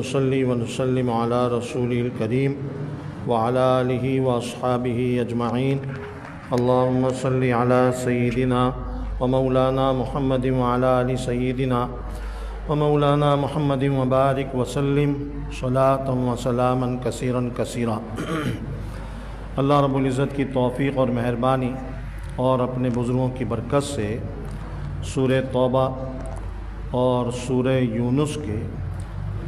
ونصلي ونسلم على رسوله الكريم وعلى آله وأصحابه أجمعين اللهم صل على سيدنا ومولانا محمد وعلى آل سيدنا ومولانا محمد وبارك وسلم صلاة وسلاما كثيرا كثيرا۔ اللہ رب العزت کی توفیق اور مہربانی اور اپنے بزرگوں کی برکت سے سورہ توبہ اور سورہ یونس کے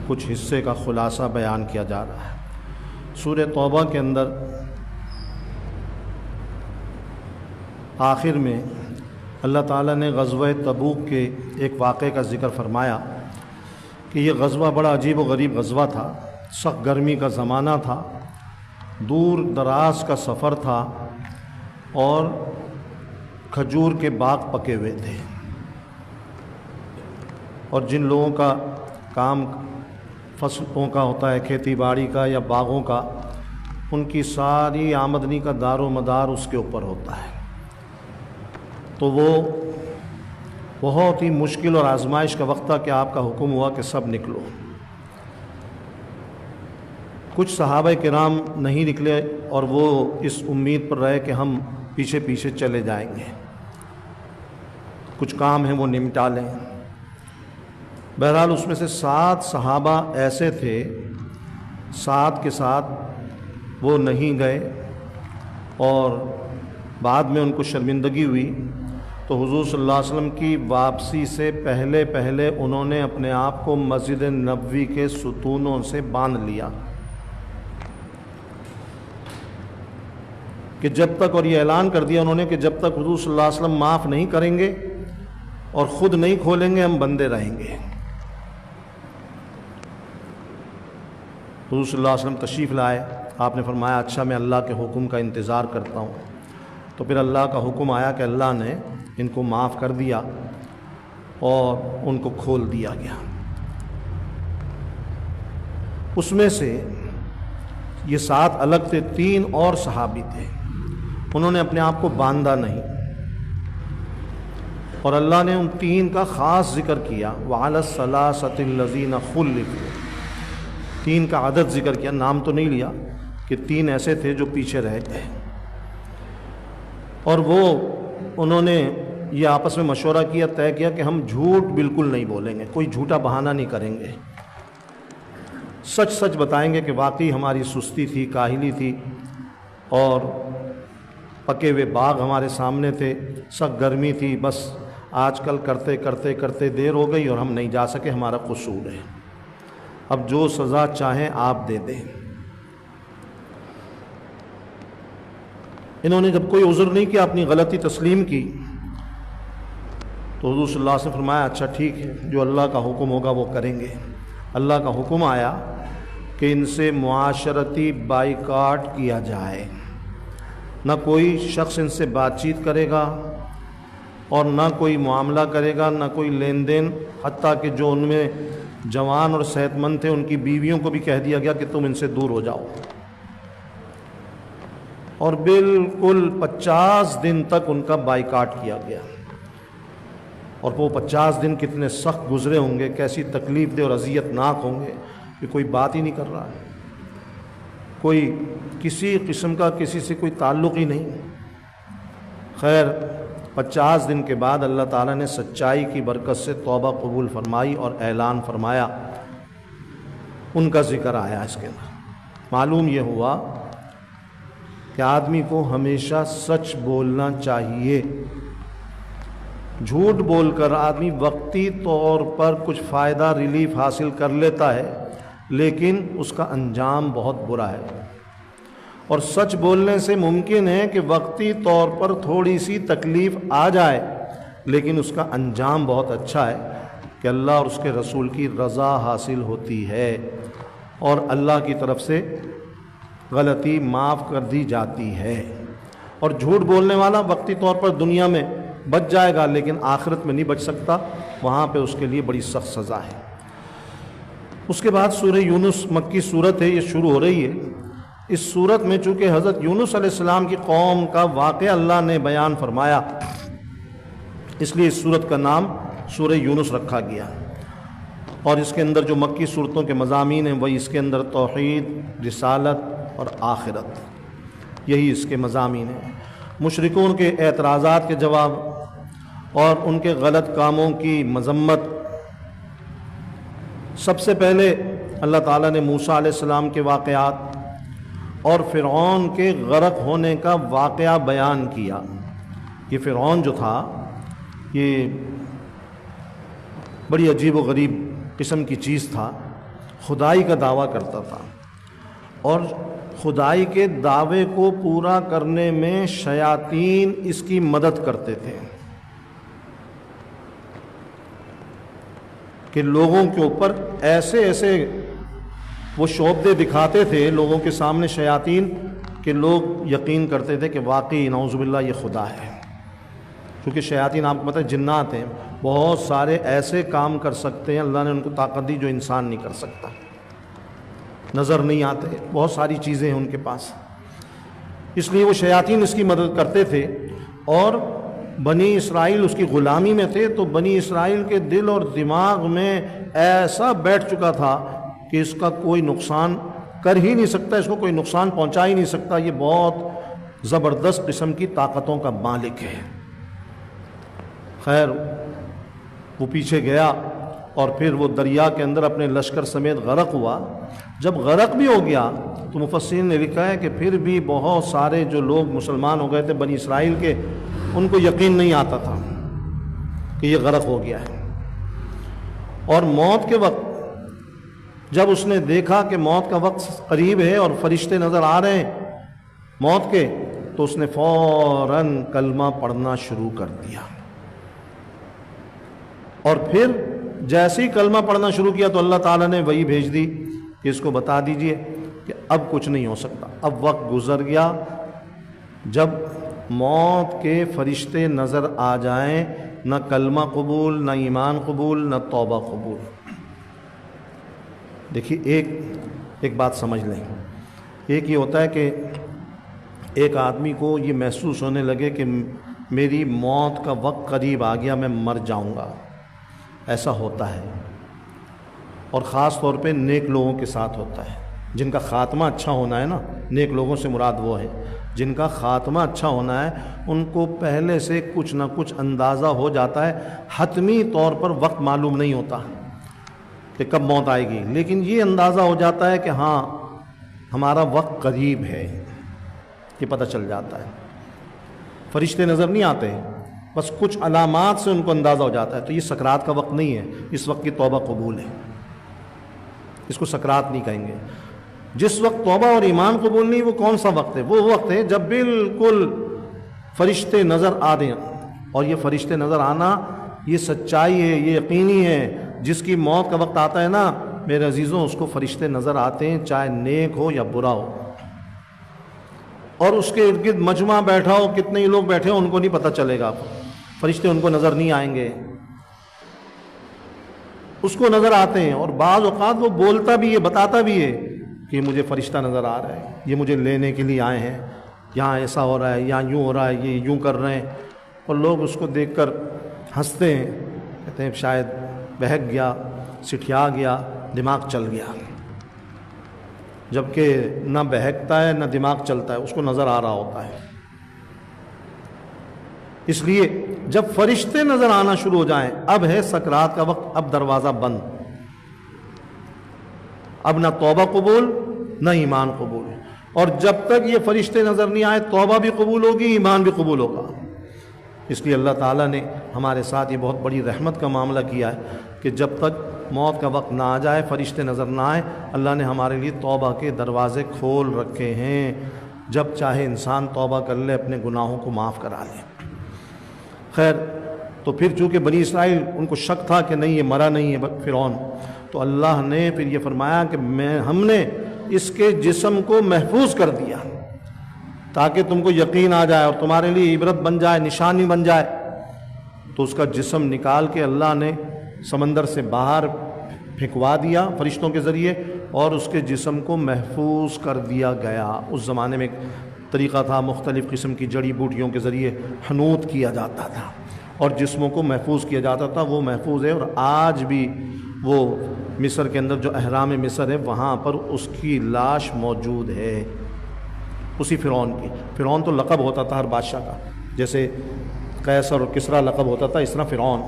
کچھ حصے کا خلاصہ بیان کیا جا رہا ہے۔ سورہ توبہ کے اندر آخر میں اللہ تعالیٰ نے غزوہ تبوک کے ایک واقعے کا ذکر فرمایا کہ یہ غزوہ بڑا عجیب و غریب غزوہ تھا، سخت گرمی کا زمانہ تھا، دور دراز کا سفر تھا اور کھجور کے باغ پکے ہوئے تھے، اور جن لوگوں کا کام فصلوں کا ہوتا ہے، کھیتی باڑی کا یا باغوں کا، ان کی ساری آمدنی کا دار و مدار اس کے اوپر ہوتا ہے۔ تو وہ بہت ہی مشکل اور آزمائش کا وقت تھا کہ آپ کا حکم ہوا کہ سب نکلو۔ کچھ صحابہ کرام نہیں نکلے اور وہ اس امید پر رہے کہ ہم پیچھے پیچھے چلے جائیں گے، کچھ کام ہیں وہ نمٹا لیں۔ بہرحال اس میں سے 7 صحابہ ایسے تھے، 7 کے ساتھ وہ نہیں گئے، اور بعد میں ان کو شرمندگی ہوئی تو حضور صلی اللہ علیہ وسلم کی واپسی سے پہلے انہوں نے اپنے آپ کو مسجد نبوی کے ستونوں سے باندھ لیا کہ جب تک، اور یہ اعلان کر دیا انہوں نے کہ جب تک حضور صلی اللہ علیہ وسلم معاف نہیں کریں گے اور خود نہیں کھولیں گے ہم بندے رہیں گے۔ حضور صلی اللہ علیہ وسلم تشریف لائے، آپ نے فرمایا اچھا میں اللہ کے حکم کا انتظار کرتا ہوں۔ تو پھر اللہ کا حکم آیا کہ اللہ نے ان کو معاف کر دیا اور ان کو کھول دیا گیا۔ اس میں سے یہ 7 الگ تھے، 3 اور صحابی تھے، انہوں نے اپنے آپ کو باندھا نہیں، اور اللہ نے ان 3 کا خاص ذکر کیا، وَعَلَى الثَّلَاثَةِ الَّذِينَ خُلِّفُوا، 3 کا عدد ذکر کیا، نام تو نہیں لیا، کہ 3 ایسے تھے جو پیچھے رہ گئے، اور وہ انہوں نے یہ آپس میں مشورہ کیا، طے کیا کہ ہم جھوٹ بالکل نہیں بولیں گے، کوئی جھوٹا بہانہ نہیں کریں گے، سچ سچ بتائیں گے کہ واقعی ہماری سستی تھی، کاہلی تھی، اور پکے ہوئے باغ ہمارے سامنے تھے، سخت گرمی تھی، بس آج کل کرتے دیر ہو گئی اور ہم نہیں جا سکے، ہمارا قصور ہے، اب جو سزا چاہیں آپ دے دیں۔ انہوں نے جب کوئی عذر نہیں کیا، اپنی غلطی تسلیم کی، تو حضور صلی اللہ علیہ وسلم نے فرمایا اچھا ٹھیک ہے، جو اللہ کا حکم ہوگا وہ کریں گے۔ اللہ کا حکم آیا کہ ان سے معاشرتی بائیکاٹ کیا جائے، نہ کوئی شخص ان سے بات چیت کرے گا اور نہ کوئی معاملہ کرے گا، نہ کوئی لین دین، حتیٰ کہ جو ان میں جوان اور صحت مند تھے ان کی بیویوں کو بھی کہہ دیا گیا کہ تم ان سے دور ہو جاؤ، اور بالکل 50 دن تک ان کا بائیکاٹ کیا گیا۔ اور وہ 50 دن کتنے سخت گزرے ہوں گے، کیسی تکلیف دہ اور اذیت ناک ہوں گے کہ کوئی بات ہی نہیں کر رہا ہے، کوئی کسی قسم کا کسی سے کوئی تعلق ہی نہیں۔ خیر 50 دن کے بعد اللہ تعالیٰ نے سچائی کی برکت سے توبہ قبول فرمائی اور اعلان فرمایا، ان کا ذکر آیا اس کے اندر۔ معلوم یہ ہوا کہ آدمی کو ہمیشہ سچ بولنا چاہیے، جھوٹ بول کر آدمی وقتی طور پر کچھ فائدہ ریلیف حاصل کر لیتا ہے، لیکن اس کا انجام بہت برا ہے، اور سچ بولنے سے ممکن ہے کہ وقتی طور پر تھوڑی سی تکلیف آ جائے، لیکن اس کا انجام بہت اچھا ہے کہ اللہ اور اس کے رسول کی رضا حاصل ہوتی ہے، اور اللہ کی طرف سے غلطی معاف کر دی جاتی ہے۔ اور جھوٹ بولنے والا وقتی طور پر دنیا میں بچ جائے گا، لیکن آخرت میں نہیں بچ سکتا، وہاں پہ اس کے لیے بڑی سخت سزا ہے۔ اس کے بعد سورہ یونس مکی صورت ہے، یہ شروع ہو رہی ہے۔ اس صورت میں چونکہ حضرت یونس علیہ السلام کی قوم کا واقعہ اللہ نے بیان فرمایا، اس لیے اس صورت کا نام سورہ یونس رکھا گیا۔ اور اس کے اندر جو مکی صورتوں کے مضامین ہیں وہی اس کے اندر توحید، رسالت اور آخرت، یہی اس کے مضامین ہیں۔ مشرکون کے اعتراضات کے جواب اور ان کے غلط کاموں کی مذمت۔ سب سے پہلے اللہ تعالیٰ نے موسیٰ علیہ السلام کے واقعات اور فرعون کے غرق ہونے کا واقعہ بیان کیا۔ یہ فرعون جو تھا یہ بڑی عجیب و غریب قسم کی چیز تھا، خدائی کا دعویٰ کرتا تھا، اور خدائی کے دعوے کو پورا کرنے میں شیاطین اس کی مدد کرتے تھے کہ لوگوں کے اوپر ایسے وہ شعبدے دکھاتے تھے لوگوں کے سامنے شیاطین کہ لوگ یقین کرتے تھے کہ واقعی نعوذ باللہ یہ خدا ہے۔ کیونکہ شیاطین آپ کو پتہ ہے جنات ہیں، بہت سارے ایسے کام کر سکتے ہیں، اللہ نے ان کو طاقت دی جو انسان نہیں کر سکتا، نظر نہیں آتے، بہت ساری چیزیں ہیں ان کے پاس، اس لیے وہ شیاطین اس کی مدد کرتے تھے۔ اور بنی اسرائیل اس کی غلامی میں تھے، تو بنی اسرائیل کے دل اور دماغ میں ایسا بیٹھ چکا تھا کہ اس کا کوئی نقصان کر ہی نہیں سکتا، اس کو کوئی نقصان پہنچا ہی نہیں سکتا، یہ بہت زبردست قسم کی طاقتوں کا مالک ہے۔ خیر وہ پیچھے گیا اور پھر وہ دریا کے اندر اپنے لشکر سمیت غرق ہوا۔ جب غرق بھی ہو گیا تو مفسرین نے لکھا ہے کہ پھر بھی بہت سارے جو لوگ مسلمان ہو گئے تھے بنی اسرائیل کے، ان کو یقین نہیں آتا تھا کہ یہ غرق ہو گیا ہے۔ اور موت کے وقت جب اس نے دیکھا کہ موت کا وقت قریب ہے اور فرشتے نظر آ رہے ہیں موت کے، تو اس نے فوراً کلمہ پڑھنا شروع کر دیا، اور پھر جیسے ہی کلمہ پڑھنا شروع کیا تو اللہ تعالیٰ نے وحی بھیج دی کہ اس کو بتا دیجئے کہ اب کچھ نہیں ہو سکتا، اب وقت گزر گیا۔ جب موت کے فرشتے نظر آ جائیں، نہ کلمہ قبول، نہ ایمان قبول، نہ توبہ قبول۔ دیکھیے ایک بات سمجھ لیں، ایک یہ ہوتا ہے کہ ایک آدمی کو یہ محسوس ہونے لگے کہ میری موت کا وقت قریب آ گیا، میں مر جاؤں گا، ایسا ہوتا ہے، اور خاص طور پہ نیک لوگوں کے ساتھ ہوتا ہے، جن کا خاتمہ اچھا ہونا ہے نا، نیک لوگوں سے مراد وہ ہے جن کا خاتمہ اچھا ہونا ہے، ان کو پہلے سے کچھ نہ کچھ اندازہ ہو جاتا ہے، حتمی طور پر وقت معلوم نہیں ہوتا کہ کب موت آئے گی، لیکن یہ اندازہ ہو جاتا ہے کہ ہاں ہمارا وقت قریب ہے، یہ پتہ چل جاتا ہے۔ فرشتے نظر نہیں آتے، بس کچھ علامات سے ان کو اندازہ ہو جاتا ہے، تو یہ سکرات کا وقت نہیں ہے، اس وقت کی توبہ قبول ہے، اس کو سکرات نہیں کہیں گے۔ جس وقت توبہ اور ایمان قبول نہیں، وہ کون سا وقت ہے؟ وہ وقت ہے جب بالکل فرشتے نظر آ دیں، اور یہ فرشتے نظر آنا یہ سچائی ہے، یہ یقینی ہے۔ جس کی موت کا وقت آتا ہے نا میرے عزیزوں، اس کو فرشتے نظر آتے ہیں، چاہے نیک ہو یا برا ہو، اور اس کے ارد گرد مجمع بیٹھا ہو، کتنے ہی لوگ بیٹھے ہو، ان کو نہیں پتہ چلے گا، فرشتے ان کو نظر نہیں آئیں گے، اس کو نظر آتے ہیں۔ اور بعض اوقات وہ بولتا بھی ہے، بتاتا بھی ہے کہ مجھے فرشتہ نظر آ رہا ہے، یہ مجھے لینے کے لیے آئے ہیں، یہاں ایسا ہو رہا ہے، یہاں یوں ہو رہا ہے، یہ یوں کر رہے ہیں، اور لوگ اس کو دیکھ کر ہنستے ہیں، کہتے ہیں شاید بہک گیا، سٹھیا گیا، دماغ چل گیا، جبکہ نہ بہکتا ہے نہ دماغ چلتا ہے، اس کو نظر آ رہا ہوتا ہے۔ اس لیے جب فرشتے نظر آنا شروع ہو جائیں، اب ہے سکرات کا وقت، اب دروازہ بند، اب نہ توبہ قبول نہ ایمان قبول، اور جب تک یہ فرشتے نظر نہیں آئے توبہ بھی قبول ہوگی، ایمان بھی قبول ہوگا۔ اس لیے اللہ تعالیٰ نے ہمارے ساتھ یہ بہت بڑی رحمت کا معاملہ کیا ہے کہ جب تک موت کا وقت نہ آ جائے، فرشتے نظر نہ آئے، اللہ نے ہمارے لیے توبہ کے دروازے کھول رکھے ہیں، جب چاہے انسان توبہ کر لے، اپنے گناہوں کو معاف کرا لے۔ خیر، تو پھر چونکہ بنی اسرائیل ان کو شک تھا کہ نہیں یہ مرا نہیں ہے فرعون، تو اللہ نے پھر یہ فرمایا کہ ہم نے اس کے جسم کو محفوظ کر دیا تاکہ تم کو یقین آ جائے اور تمہارے لیے عبرت بن جائے، نشانی بن جائے۔ تو اس کا جسم نکال کے اللہ نے سمندر سے باہر پھینکوا دیا فرشتوں کے ذریعے، اور اس کے جسم کو محفوظ کر دیا گیا۔ اس زمانے میں ایک طریقہ تھا، مختلف قسم کی جڑی بوٹیوں کے ذریعے حنوط کیا جاتا تھا اور جسموں کو محفوظ کیا جاتا تھا، وہ محفوظ ہے۔ اور آج بھی وہ مصر کے اندر جو احرام مصر ہے وہاں پر اس کی لاش موجود ہے، اسی فرعون کی۔ فرعون تو لقب ہوتا تھا ہر بادشاہ کا، جیسے قیصر اور کسریٰ لقب ہوتا تھا، اس طرح فرعون،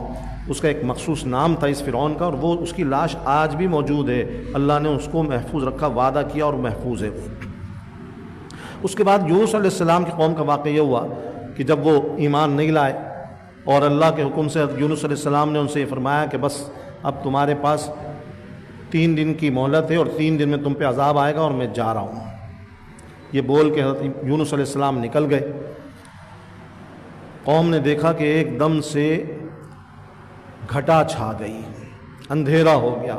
اس کا ایک مخصوص نام تھا اس فرعون کا، اور وہ اس کی لاش آج بھی موجود ہے۔ اللہ نے اس کو محفوظ رکھا، وعدہ کیا اور محفوظ ہے۔ اس کے بعد یونس علیہ السلام کی قوم کا واقعہ یہ ہوا کہ جب وہ ایمان نہیں لائے اور اللہ کے حکم سے یونس علیہ السلام نے ان سے یہ فرمایا کہ بس اب تمہارے پاس 3 دن کی مہلت ہے اور 3 دن میں تم پہ عذاب آئے گا اور میں جا رہا ہوں، یہ بول کے حضرت یونس علیہ السلام نکل گئے۔ قوم نے دیکھا کہ ایک دم سے گھٹا چھا گئی، اندھیرا ہو گیا،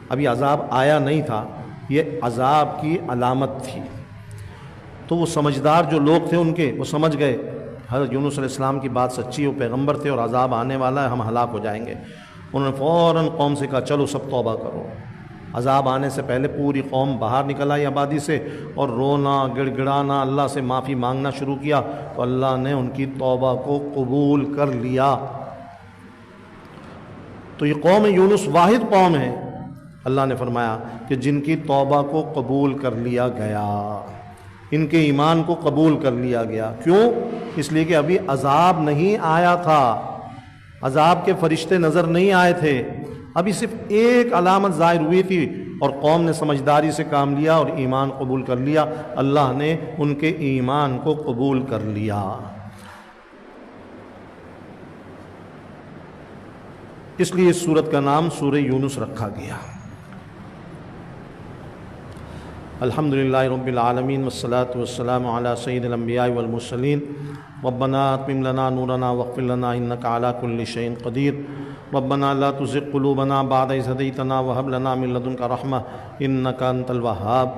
ابھی عذاب آیا نہیں تھا، یہ عذاب کی علامت تھی۔ تو وہ سمجھدار جو لوگ تھے ان کے، وہ سمجھ گئے حضرت یونس علیہ السلام کی بات سچی، وہ پیغمبر تھے اور عذاب آنے والا ہے، ہم ہلاک ہو جائیں گے۔ انہوں نے فوراً قوم سے کہا چلو سب توبہ کرو۔ عذاب آنے سے پہلے پوری قوم باہر نکل آئی آبادی سے اور رونا گڑ گڑانا، اللہ سے معافی مانگنا شروع کیا، تو اللہ نے ان کی توبہ کو قبول کر لیا۔ تو یہ قوم یونس واحد قوم ہے، اللہ نے فرمایا کہ جن کی توبہ کو قبول کر لیا گیا، ان کے ایمان کو قبول کر لیا گیا۔ کیوں؟ اس لیے کہ ابھی عذاب نہیں آیا تھا، عذاب کے فرشتے نظر نہیں آئے تھے، ابھی صرف ایک علامت ظاہر ہوئی تھی اور قوم نے سمجھداری سے کام لیا اور ایمان قبول کر لیا، اللہ نے ان کے ایمان کو قبول کر لیا۔ اس لیے اس سورت کا نام سورہ یونس رکھا گیا۔ الحمدللہ رب العالمین والصلاة والسلام علی سید الانبیاء والمرسلین ربنا اتمم لنا نورنا واغفر لنا انک علی کل شیء قدیر ربنا لا تزغ قلوبنا بعد اذ ہدیتنا وہب لنا من لدنک رحمہ انک انت الوہاب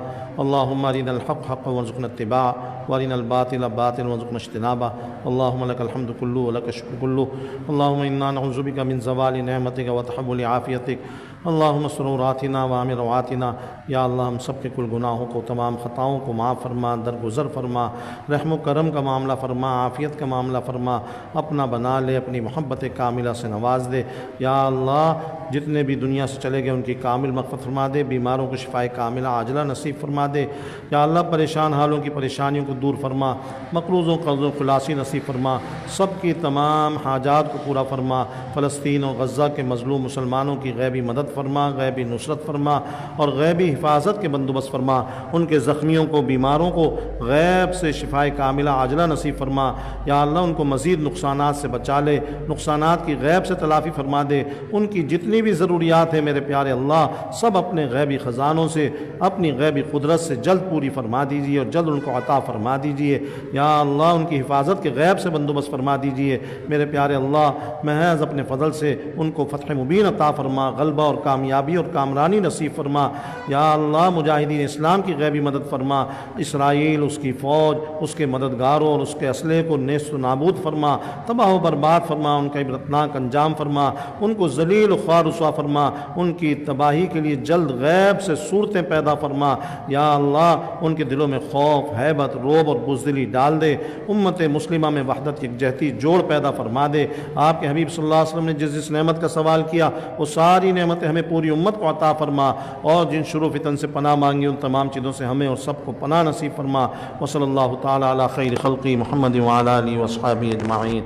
اللہم ارنا الحق حقا وارزقنا اتباعہ وارنا الباطل باطلا وارزقنا اجتنابہ اللہم لک الحمد کلہ ولک الشکر کلہ اللہم انا نعوذ بک من زوال نعمتک وتحول عافیتک اللہم استر عوراتنا وآمن رواتنا۔ یا اللہ ہم سب کے کل گناہوں کو، تمام خطاؤں کو معاف فرما، درگزر فرما، رحم و کرم کا معاملہ فرما، عافیت کا معاملہ فرما، اپنا بنا لے، اپنی محبت کاملہ سے نواز دے۔ یا اللہ جتنے بھی دنیا سے چلے گئے ان کی کامل مغفرت فرما دے، بیماروں کو شفائے کاملہ عاجلہ نصیب فرما دے۔ یا اللہ پریشان حالوں کی پریشانیوں کو دور فرما، مقروضوں قرضوں خلاصی نصیب فرما، سب کی تمام حاجات کو پورا فرما۔ فلسطین و غزہ کے مظلوم مسلمانوں کی غیبی مدد فرما، غیبی نصرت فرما اور غیبی حفاظت کے بندوبست فرما۔ ان کے زخمیوں کو، بیماروں کو غیب سے شفائے کاملہ عاجلہ نصیب فرما۔ یا اللہ ان کو مزید نقصانات سے بچا لے، نقصانات کی غیب سے تلافی فرما دے۔ ان کی جتنی بھی ضروریات ہیں میرے پیارے اللہ، سب اپنے غیبی خزانوں سے، اپنی غیبی قدرت سے جلد پوری فرما دیجیے اور جلد ان کو عطا فرما دیجیے۔ یا اللہ ان کی حفاظت کے غیب سے بندوبست فرما دیجیے میرے پیارے اللہ۔ محض اپنے فضل سے ان کو فتح مبین عطا فرما، غلبہ اور کامیابی اور کامرانی نصیب فرما۔ یا اللہ مجاہدین اسلام کی غیبی مدد فرما، اسرائیل، اس کی فوج، اس کے مددگاروں اور اس کے اسلحے کو نیست و نابود فرما، تباہ و برباد فرما، ان کا عبرتناک انجام فرما، ان کو ذلیل و خوار رسوا فرما، ان کی تباہی کے لیے جلد غیب سے صورتیں پیدا فرما۔ یا اللہ ان کے دلوں میں خوف، ہیبت، روب اور بزدلی ڈال دے۔ امت مسلمہ میں وحدت، یکجہتی، جوڑ پیدا فرما دے۔ آپ کے حبیب صلی اللہ علیہ وسلم نے جس نعمت کا سوال کیا وہ ساری نعمتیں ہمیں پوری امت کو عطا فرما، اور جن شرور فتن سے پناہ مانگی ان تمام چیزوں سے ہمیں اور سب کو پناہ نصیب فرما۔ وصلی اللہ تعالی علی خیر خلقی محمد وعلی آلہ وصحبہ اجمعین،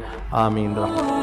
آمین برحمتک۔